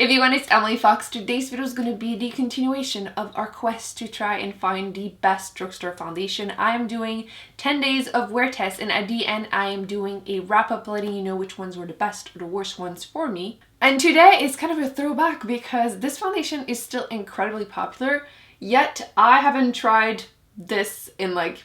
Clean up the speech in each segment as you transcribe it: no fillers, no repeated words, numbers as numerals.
Everyone, it's Emily Fox. Today's video is going to be the continuation of our quest to try and find the best drugstore foundation. I am doing 10 days of wear tests, and at the end I am doing a wrap-up letting you know which ones were the best or the worst ones for me. And today is kind of a throwback because this foundation is still incredibly popular, yet I haven't tried this in like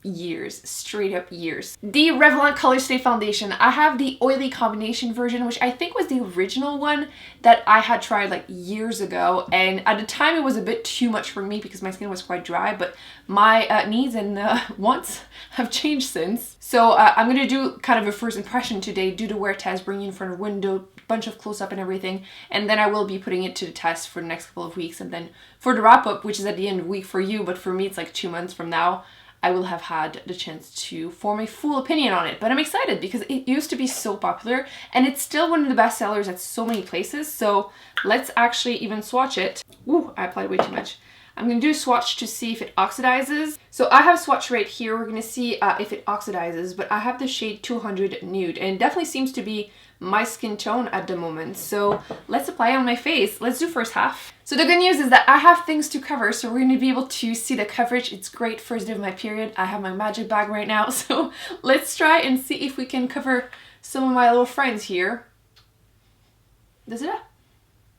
years, straight up years. The Revlon Colorstay Foundation. I have the oily combination version, which I think was the original one that I had tried like years ago, and at the time it was a bit too much for me because my skin was quite dry, but my needs and wants have changed since. So I'm gonna do kind of a first impression today, do the wear test, bring you in front of a window, bunch of close-up and everything, and then I will be putting it to the test for the next couple of weeks, and then for the wrap-up, which is at the end of the week for you, but for me it's like 2 months from now, I will have had the chance to form a full opinion on it. But I'm excited because it used to be so popular and it's still one of the best sellers at so many places. So let's actually even swatch it. Ooh, I applied way too much. I'm going to do a swatch to see if it oxidizes. So I have a swatch right here. We're going to see if it oxidizes, but I have the shade 200 Nude, and it definitely seems to be my skin tone at the moment. So let's apply it on my face. Let's do first half. So the good news is that I have things to cover, so we're going to be able to see the coverage. It's great first day of my period. I have my magic bag right now, so let's try and see if we can cover some of my little friends here. Does it?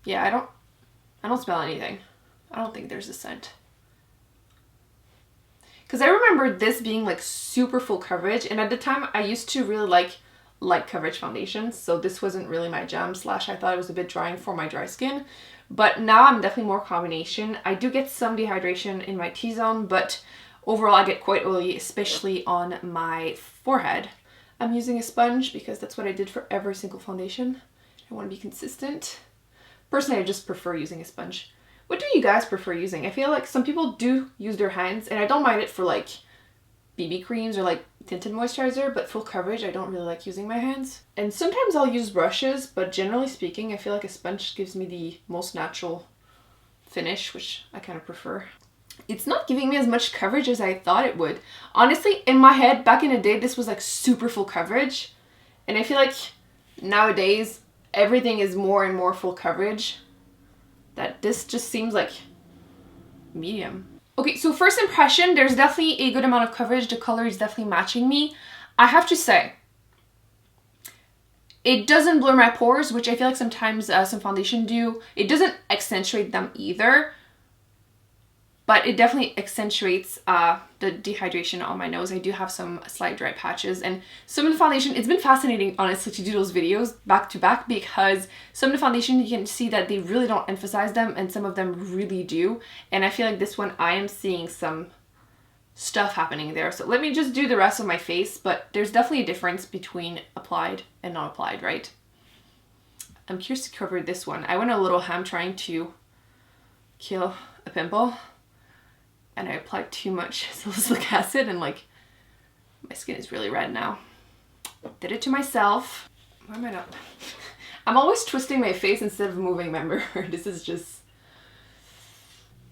Yeah, I don't smell anything. I don't think there's a scent. Because I remember this being like super full coverage, and at the time I used to really like light coverage foundations, so this wasn't really my jam, slash I thought it was a bit drying for my dry skin. But now I'm definitely more combination. I do get some dehydration in my T-zone, but overall I get quite oily, especially on my forehead. I'm using a sponge because that's what I did for every single foundation. I want to be consistent. Personally, I just prefer using a sponge. What do you guys prefer using? I feel like some people do use their hands, and I don't mind it for like BB creams or like tinted moisturizer, but full coverage I don't really like using my hands. And sometimes I'll use brushes, but generally speaking I feel like a sponge gives me the most natural finish, which I kind of prefer. It's not giving me as much coverage as I thought it would. Honestly, in my head back in the day this was like super full coverage, and I feel like nowadays everything is more and more full coverage, that this just seems like medium. Okay, so first impression, there's definitely a good amount of coverage. The color is definitely matching me. I have to say, it doesn't blur my pores, which I feel like sometimes some foundation do. It doesn't accentuate them either, but it definitely accentuates the dehydration on my nose. I do have some slight dry patches, and some of the foundation, it's been fascinating honestly to do those videos back to back, because some of the foundation you can see that they really don't emphasize them and some of them really do, and I feel like this one I am seeing some stuff happening there. So let me just do the rest of my face, but there's definitely a difference between applied and not applied, right? I'm curious to cover this one. I went a little ham trying to kill a pimple, and I applied too much salicylic acid, and like my skin is really red now. Did it to myself. Why am I not? I'm always twisting my face instead of moving, remember? This is just...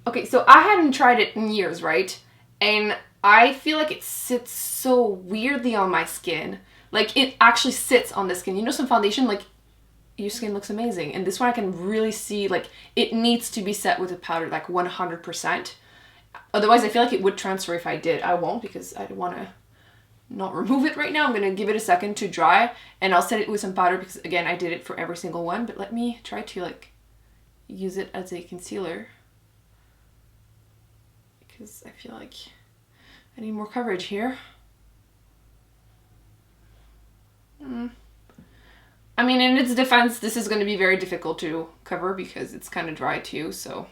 Okay, so I hadn't tried it in years, right? And I feel like it sits so weirdly on my skin. Like it actually sits on the skin. You know, some foundation, like your skin looks amazing, and this one I can really see like it needs to be set with a powder, like 100%. Otherwise, I feel like it would transfer if I did. I won't, because I want to not remove it right now. I'm going to give it a second to dry, and I'll set it with some powder because, again, I did it for every single one. But let me try to, like, use it as a concealer, because I feel like I need more coverage here. I mean, in its defense, this is going to be very difficult to cover because it's kind of dry too, so...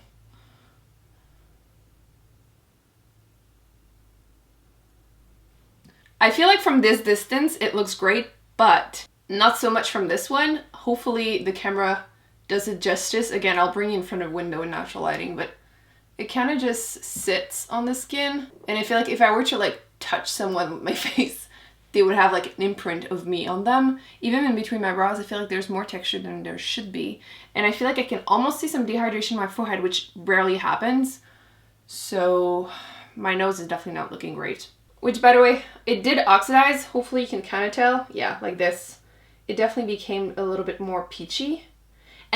I feel like from this distance it looks great, but not so much from this one. Hopefully the camera does it justice. Again, I'll bring you in front of a window in natural lighting, but it kind of just sits on the skin. And I feel like if I were to like touch someone with my face, they would have like an imprint of me on them. Even in between my brows, I feel like there's more texture than there should be. And I feel like I can almost see some dehydration in my forehead, which rarely happens. So my nose is definitely not looking great. Which, by the way, it did oxidize. Hopefully you can kind of tell. Yeah, like this. It definitely became a little bit more peachy.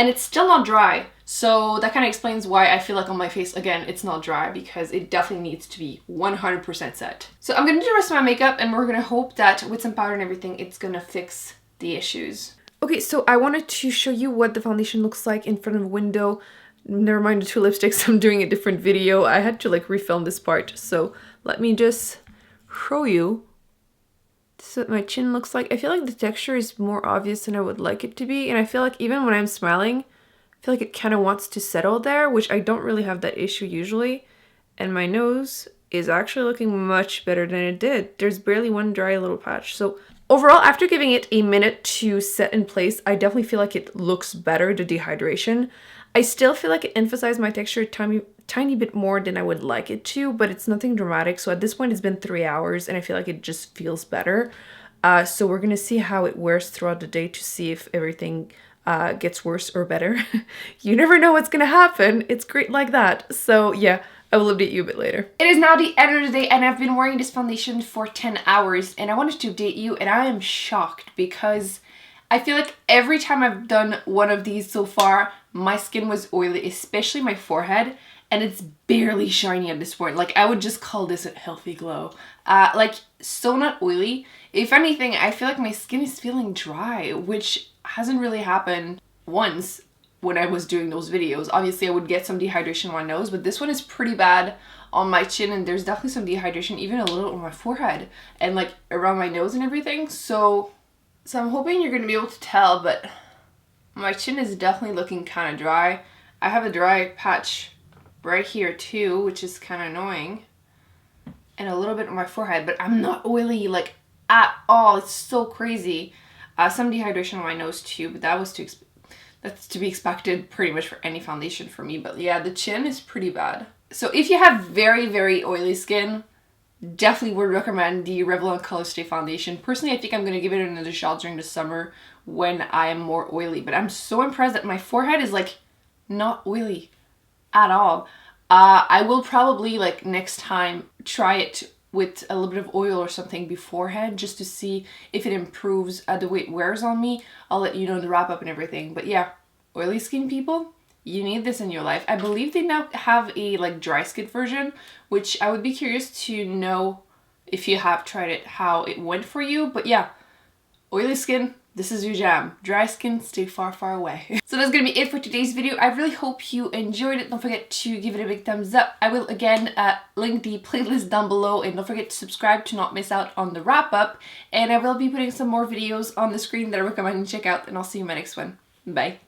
and it's still not dry. So that kind of explains why I feel like on my face, again, it's not dry, because it definitely needs to be 100% set. So I'm gonna do the rest of my makeup, and we're gonna hope that with some powder and everything, it's gonna fix the issues. Okay, so I wanted to show you what the foundation looks like in front of a window. Never mind the 2 lipsticks, I'm doing a different video. I had to like refilm this part, so let me just show you. This is what my chin looks like. I feel like the texture is more obvious than I would like it to be, and I feel like even when I'm smiling, I feel like it kind of wants to settle there, which I don't really have that issue usually. And my nose is actually looking much better than it did. There's barely one dry little patch. So overall, after giving it a minute to set in place, I definitely feel like it looks better, the dehydration. I still feel like it emphasized my texture a tiny bit more than I would like it to, but it's nothing dramatic. So at this point, it's been 3 hours, and I feel like it just feels better. So we're gonna see how it wears throughout the day to see if everything gets worse or better. You never know what's gonna happen. It's great like that. So yeah, I will update you a bit later. It is now the end of the day, and I've been wearing this foundation for 10 hours, and I wanted to update you, and I am shocked because I feel like every time I've done one of these so far, my skin was oily, especially my forehead, and it's barely shiny at this point. Like, I would just call this a healthy glow. Like, so not oily. If anything, I feel like my skin is feeling dry, which hasn't really happened once when I was doing those videos. Obviously, I would get some dehydration on my nose, but this one is pretty bad on my chin, and there's definitely some dehydration, even a little on my forehead and like around my nose and everything. So I'm hoping you're gonna be able to tell, but my chin is definitely looking kind of dry. I have a dry patch right here too, which is kind of annoying, and a little bit on my forehead, but I'm not oily like at all. It's so crazy. Some dehydration on my nose too, but that's to be expected pretty much for any foundation for me. But yeah, the chin is pretty bad. So if you have very, very oily skin, definitely would recommend the Revlon Colorstay Foundation. Personally, I think I'm going to give it another shot during the summer when I am more oily. But I'm so impressed that my forehead is like not oily at all. I will probably like next time try it with a little bit of oil or something beforehand, just to see if it improves the way it wears on me. I'll let you know in the wrap up and everything. But yeah, oily skin people, you need this in your life. I believe they now have a like dry skin version, which I would be curious to know if you have tried it, how it went for you. But yeah, oily skin, this is your jam. Dry skin, stay far, far away. So that's gonna be it for today's video. I really hope you enjoyed it. Don't forget to give it a big thumbs up. I will again link the playlist down below, and don't forget to subscribe to not miss out on the wrap up. And I will be putting some more videos on the screen that I recommend you check out, and I'll see you in my next one. Bye.